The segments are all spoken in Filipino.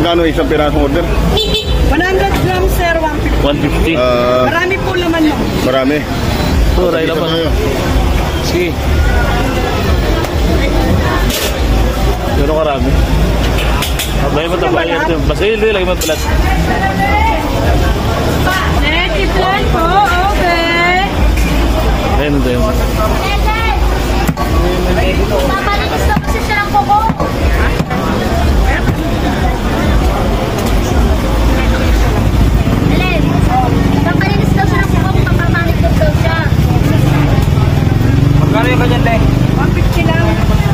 Magkano isang pirasong order? 100 grams, sir, 150. 150. Marami po laman mo. Marami. Turay naman. Sige. Pero karami. Abay mo tabay yan. Basta yun, lagay mo pelat. Neki plan po, okay. Ayun, ito yun. Papalinis na kasi siya ng kuko. Alin? Papalinis daw siya ng kuko, papamangit daw siya. Magkano yung kanyang leg? 150 lang.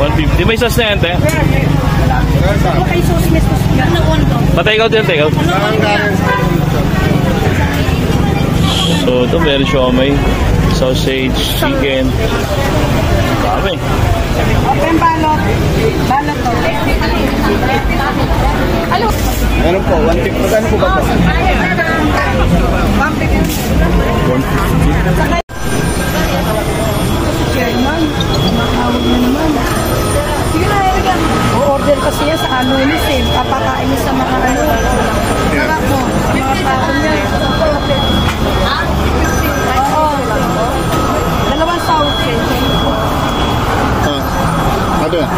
150. May sauce na yan, te. Okay, sauce, may sauce. Yan na one daw. Pa-take out yan, take out. So, ito meron siomay, sausage, chicken. Dami. Open balot. Balot to. Ano? Ano po? 150. Magkano po ba po? 150. Chairman, makawag na naman. Sige na, Erigan. O-order kasi yan sa Anulis eh. Papakain niya sa mga ano. Sarap mo. Mga tao niya. Oo. Dalawang sauce eh. Ano yan?